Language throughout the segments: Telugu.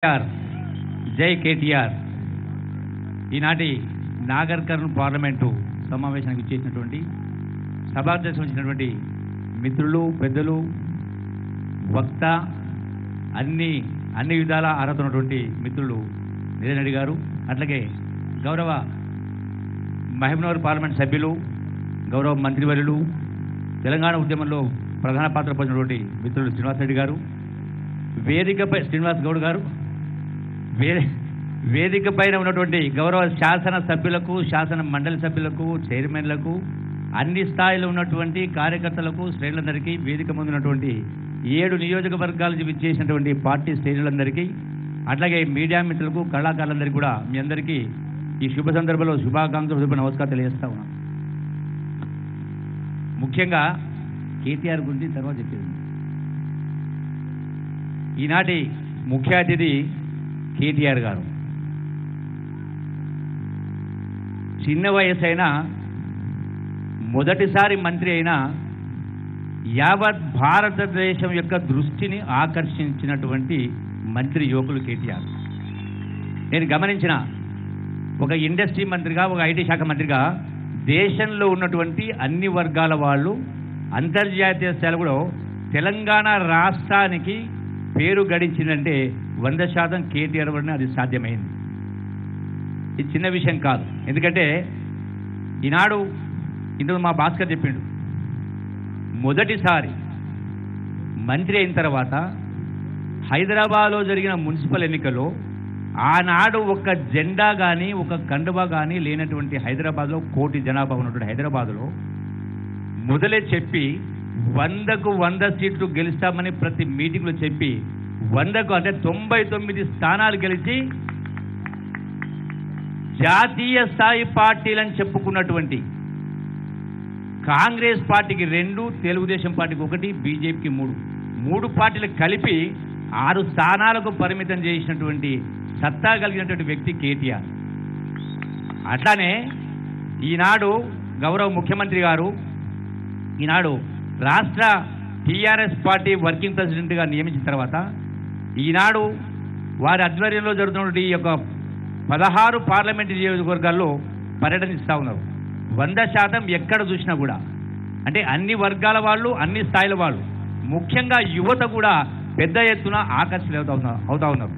కేటీఆర్ జై కేటీఆర్ ఈనాటి నాగర్ కర్నూల్ పార్లమెంటు సమావేశానికి ఇచ్చేసినటువంటి సభాధ్యక్షులు వచ్చినటువంటి మిత్రులు పెద్దలు వక్త అన్ని విధాల అర్హత ఉన్నటువంటి మిత్రులు నిరంజన్ రెడ్డి గారు, అట్లాగే గౌరవ మహబూబ్నగర్ పార్లమెంట్ సభ్యులు, గౌరవ మంత్రివర్యులు, తెలంగాణ ఉద్యమంలో ప్రధాన పాత్ర పోషించినటువంటి మిత్రులు శ్రీనివాస్ రెడ్డి గారు, వేదికపై శ్రీనివాస్ గౌడ్ గారు, వేదిక పైన ఉన్నటువంటి గౌరవ శాసన సభ్యులకు, శాసన మండలి సభ్యులకు, చైర్మన్లకు, అన్ని స్థాయిలో ఉన్నటువంటి కార్యకర్తలకు, శ్రేణులందరికీ, వేదిక ముందు ఉన్నటువంటి 7 నియోజకవర్గాలు విచ్చేసినటువంటి పార్టీ శ్రేణులందరికీ, అట్లాగే మీడియా మిత్రులకు, కళాకారులందరికీ కూడా మీ అందరికీ ఈ శుభ సందర్భంలో శుభాకాంక్షలు నమస్కారం తెలియజేస్తా ఉన్నాను. ముఖ్యంగా కేటీఆర్ గురించి తర్వాత చెప్పేది. ఈనాటి ముఖ్య అతిథి కేటీఆర్ గారు. చిన్న వయసు అయినా, మొదటిసారి మంత్రి అయినా యావత్ భారతదేశం యొక్క దృష్టిని ఆకర్షించినటువంటి మంత్రి యువకులు కేటీఆర్. నేను గమనించిన ఒక ఇండస్ట్రీ మంత్రిగా, ఒక ఐటీ శాఖ మంత్రిగా దేశంలో ఉన్నటువంటి అన్ని వర్గాల వాళ్ళు అంతర్జాతీయ స్థాయిలో కూడా తెలంగాణ రాష్ట్రానికి పేరు గడించిందంటే 100% కేటీఆర్ వలన అది సాధ్యమైంది. ఇది చిన్న విషయం కాదు. ఎందుకంటే ఈనాడు ఇందులో మా భాస్కర్ చెప్పిండు, మొదటిసారి మంత్రి అయిన తర్వాత హైదరాబాద్లో జరిగిన మున్సిపల్ ఎన్నికల్లో ఆనాడు ఒక జెండా కానీ ఒక కండువా కానీ లేనటువంటి హైదరాబాద్లో, 1 కోటి జనాభా ఉన్నటువంటి హైదరాబాద్లో మొదలే చెప్పి 100కు 100 సీట్లు గెలుస్తామని ప్రతి మీటింగ్లో చెప్పి 100కు అంటే 99 స్థానాలు గెలిచి జాతీయ స్థాయి పార్టీలని చెప్పుకున్నటువంటి కాంగ్రెస్ పార్టీకి 2, తెలుగుదేశం పార్టీకి 1, బీజేపీకి 3 పార్టీలు కలిపి 6 స్థానాలకు పరిమితం చేసినటువంటి సత్తా కలిగినటువంటి వ్యక్తి కేటీఆర్. అట్లానే ఈనాడు గౌరవ ముఖ్యమంత్రి గారు ఈనాడు రాష్ట్ర టీఆర్ఎస్ పార్టీ వర్కింగ్ ప్రెసిడెంట్గా నియమించిన తర్వాత ఈనాడు వారి ఆధ్వర్యంలో జరుగుతున్నటువంటి ఈ యొక్క 16 పార్లమెంటు నియోజకవర్గాల్లో పర్యటనిస్తూ ఉన్నారు. 100% ఎక్కడ చూసినా కూడా అంటే అన్ని వర్గాల వాళ్ళు, అన్ని స్థాయిల వాళ్ళు, ముఖ్యంగా యువత కూడా పెద్ద ఎత్తున అవుతా ఉన్నారు.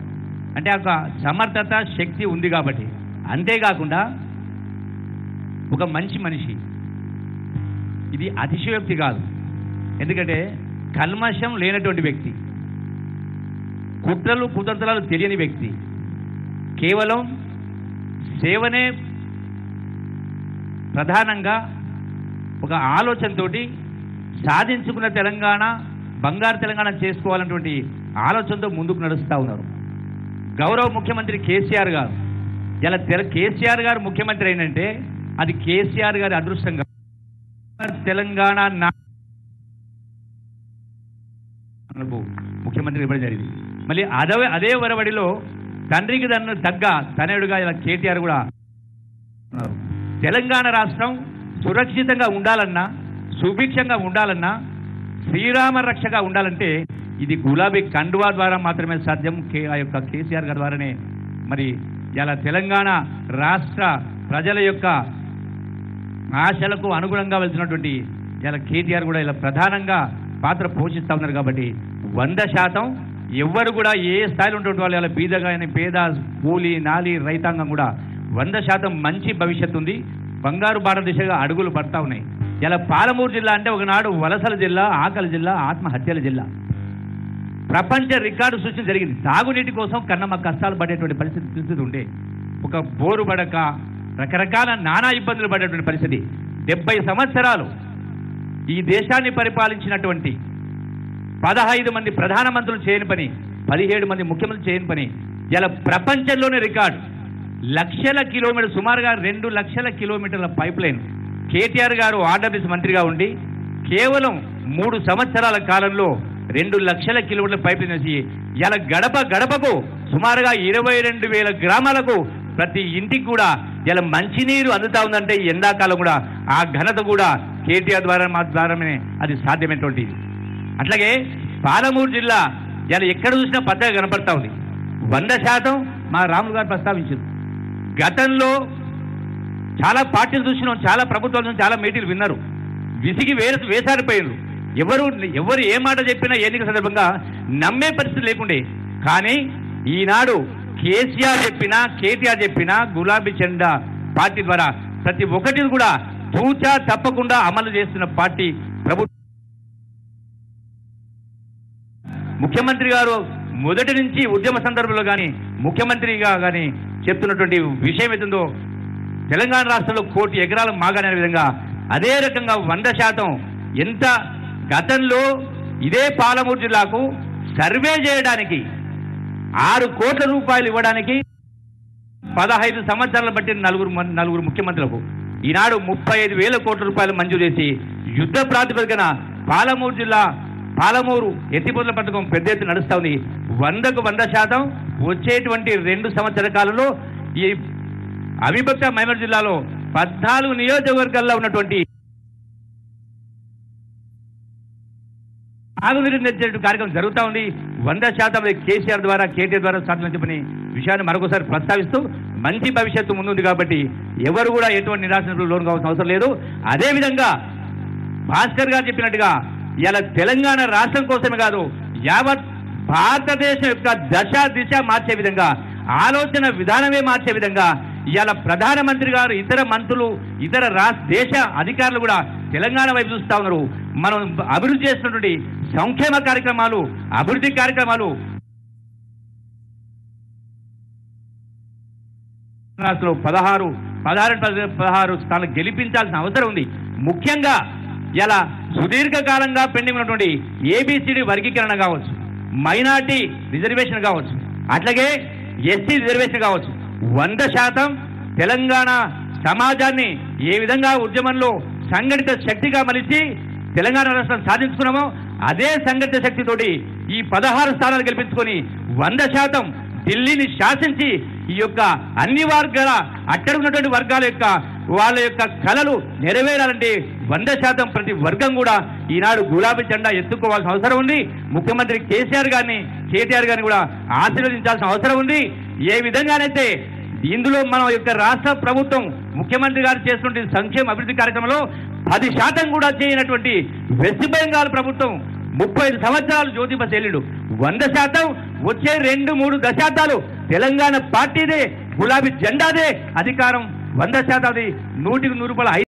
అంటే ఒక సమర్థత, శక్తి ఉంది కాబట్టి. అంతేకాకుండా ఒక మంచి మనిషి, ఇది అతిశయోక్తి కాదు. ఎందుకంటే కల్మషం లేనటువంటి వ్యక్తి, కుట్రలు కుతంత్రాలు తెలియని వ్యక్తి, కేవలం సేవనే ప్రధానంగా ఒక ఆలోచనతోటి సాధించుకున్న తెలంగాణ, బంగారు తెలంగాణ చేసుకోవాలన్నటువంటి ఆలోచనతో ముందుకు నడుస్తూ ఉన్నారు. గౌరవ ముఖ్యమంత్రి కేసీఆర్ గారు, ఇలా కేసీఆర్ గారు ముఖ్యమంత్రి అయినంటే అది కేసీఆర్ గారి అదృష్టంగా తెలంగాణ ముఖ్యమంత్రి ఇవ్వడం జరిగింది. మళ్ళీ అదే వరవడిలో తండ్రికి తగ్గ తనయుడుగా ఇలా కేటీఆర్ కూడా ఉన్నారు. తెలంగాణ రాష్ట్రం సురక్షితంగా ఉండాలన్నా, సుభిక్షంగా ఉండాలన్నా, శ్రీరామ రక్షగా ఉండాలంటే ఇది గులాబీ కండువా ద్వారా మాత్రమే సాధ్యం. ఆ యొక్క కేసీఆర్ గారి ద్వారానే మరి ఇలా తెలంగాణ రాష్ట్ర ప్రజల యొక్క ఆశలకు అనుగుణంగా వెళ్తున్నటువంటి ఇలా కేటీఆర్ కూడా ఇలా ప్రధానంగా పాత్ర పోషిస్తూ ఉన్నారు. కాబట్టి 100% ఎవ్వరు కూడా ఏ స్థాయిలో ఉన్నటువంటి వాళ్ళు ఇలా బీదగా, పేద, కూలి, నాలి, రైతాంగం కూడా 100% మంచి భవిష్యత్తు ఉంది. బంగారు భారతదేశంగా అడుగులు పడతా ఉన్నాయి. ఇలా పాలమూరు జిల్లా అంటే ఒకనాడు వలసల జిల్లా, ఆకలి జిల్లా, ఆత్మహత్యల జిల్లా. ప్రపంచ రికార్డు సృష్టి జరిగింది. తాగునీటి కోసం కన్నమ్మ కష్టాలు పడేటువంటి పరిస్థితి ఉండే, ఒక బోరు పడక రకరకాల నానా ఇబ్బందులు పడేటువంటి పరిస్థితి. 70 సంవత్సరాలు ఈ దేశాన్ని పరిపాలించినటువంటి 15 మంది ప్రధానమంత్రులు చేయని పని, 17 మంది ముఖ్యమంత్రులు చేయని పని ఇలా ప్రపంచంలోనే రికార్డు. లక్షల కిలోమీటర్, సుమారుగా 2 లక్షల కిలోమీటర్ల పైప్ లైన్ కేటీఆర్ గారు ఆర్డబ్ల్యూఎస్ మంత్రిగా ఉండి కేవలం 3 సంవత్సరాల కాలంలో 2 లక్షల కిలోమీటర్ల పైప్ లైన్ వేసి ఇలా గడప గడపకు సుమారుగా 22,000 గ్రామాలకు ప్రతి ఇంటికి కూడా ఇలా మంచినీరు అందుతా ఉందంటే ఎండాకాలం కూడా ఆ ఘనత కూడా కేటీఆర్ ద్వారానే అది సాధ్యమైనటువంటిది. అట్లాగే పాలమూరు జిల్లా ఇలా ఎక్కడ చూసినా పచ్చగా కనపడతా ఉంది. 100% మా రాములు గారు ప్రస్తావించారు. గతంలో చాలా పార్టీలు చూసినాం, చాలా ప్రభుత్వాల నుంచి చాలా మీటింగ్లు విన్నారు, విసిగి వేసారిపోయారు. ఎవరు ఏ మాట చెప్పినా ఎన్నికల సందర్భంగా నమ్మే పరిస్థితి లేకుండే. కానీ ఈనాడు కేసీఆర్ చెప్పినా కేటీఆర్ చెప్పినా గులాబీ జెండా పార్టీ ద్వారా ప్రతి ఒక్కటిని కూడా తూచా తప్పకుండా అమలు చేస్తున్న పార్టీ ప్రభుత్వం. ముఖ్యమంత్రి గారు మొదటి నుంచి ఉద్యమ సందర్భంలో కానీ ముఖ్యమంత్రిగా కానీ చెప్తున్నటువంటి విషయం ఏదో తెలంగాణ రాష్ట్రంలో 1 కోటి ఎకరాలు మాగానే విధంగా అదే రకంగా 100% ఎంత గతంలో ఇదే పాలమూరు జిల్లాకు సర్వే చేయడానికి 6 కోట్ల రూపాయలు ఇవ్వడానికి 15 సంవత్సరాలు బట్టి నలుగురు ముఖ్యమంత్రులకు ఈనాడు 35,000 కోట్ల రూపాయలు మంజూరు చేసి యుద్ధ ప్రాతిపదికన పాలమూరు జిల్లా పాలమూరు ఎత్తిపోతల పథకం పెద్ద ఎత్తున నడుస్తా ఉంది. 100% వచ్చేటువంటి 2 సంవత్సరాల కాలంలో ఈ అవిభక్త మైమర్ జిల్లాలో 14 నియోజకవర్గాల్లో ఉన్నటువంటి ఆగునీరు కార్యక్రమం జరుగుతూ ఉంది. 100% కేసీఆర్ ద్వారా కేటీఆర్ ద్వారా సాధించమని విషయాన్ని మరొకసారి ప్రస్తావిస్తూ మంచి భవిష్యత్తు ముందుంది కాబట్టి ఎవరు కూడా ఎటువంటి నిరాశకు లోను కావాల్సిన అవసరం లేదు. అదేవిధంగా భాస్కర్ గారు చెప్పినట్టుగా ఇలా తెలంగాణ రాష్ట్రం కోసమే కాదు యావత్ భారతదేశం యొక్క దిశ మార్చే విధంగా ఆలోచన విధానమే మార్చే విధంగా ఇవాళ ప్రధానమంత్రి గారు ఇతర మంత్రులు ఇతర దేశ అధికారులు కూడా తెలంగాణ వైపు చూస్తా ఉన్నారు. మనం అభివృద్ధి చేస్తున్నటువంటి సంక్షేమ కార్యక్రమాలు అభివృద్ధి కార్యక్రమాలు రాష్ట్రంలో 16 స్థానాలు గెలిపించాల్సిన అవసరం ఉంది. ముఖ్యంగా ఇలా సుదీర్ఘకాలంగా పెండింగ్ ఉన్నటువంటి ఏబిసిడి వర్గీకరణ కావచ్చు, మైనార్టీ రిజర్వేషన్ కావచ్చు, అట్లాగే ఎస్సీ రిజర్వేషన్ కావచ్చు, 100% తెలంగాణ సమాజాన్ని ఏ విధంగా ఉద్యమంలో సంఘటిత శక్తిగా మలిచి తెలంగాణ రాష్ట్రం సాధించుకున్నామో అదే సంఘటిత శక్తితోటి ఈ 16 స్థానాలు గెలిపించుకొని 100% ఢిల్లీని శాసించి ఈ యొక్క అన్ని వర్గాల అట్టడున్నటువంటి వర్గాల యొక్క వాళ్ళ యొక్క కళలు నెరవేరాలంటే 100% ప్రతి వర్గం కూడా ఈనాడు గులాబీ జెండా ఎత్తుకోవాల్సిన అవసరం ఉంది. ముఖ్యమంత్రి కేసీఆర్ గారిని కేటీఆర్ గారిని కూడా ఆశీర్వదించాల్సిన అవసరం ఉంది. ఏ విధంగానైతే ఇందులో మన యొక్క రాష్ట్ర ప్రభుత్వం ముఖ్యమంత్రి గారు చేస్తున్న సంక్షేమ అభివృద్ధి కార్యక్రమంలో 10% కూడా చేయనటువంటి వెస్ట్ బెంగాల్ ప్రభుత్వం 35 సంవత్సరాలు జ్యోతిబ చెల్లిడు 100% వచ్చే 2-3 దశాబ్దాలు తెలంగాణ పార్టీదే గులాబీ జెండాదే అధికారం 100% 100%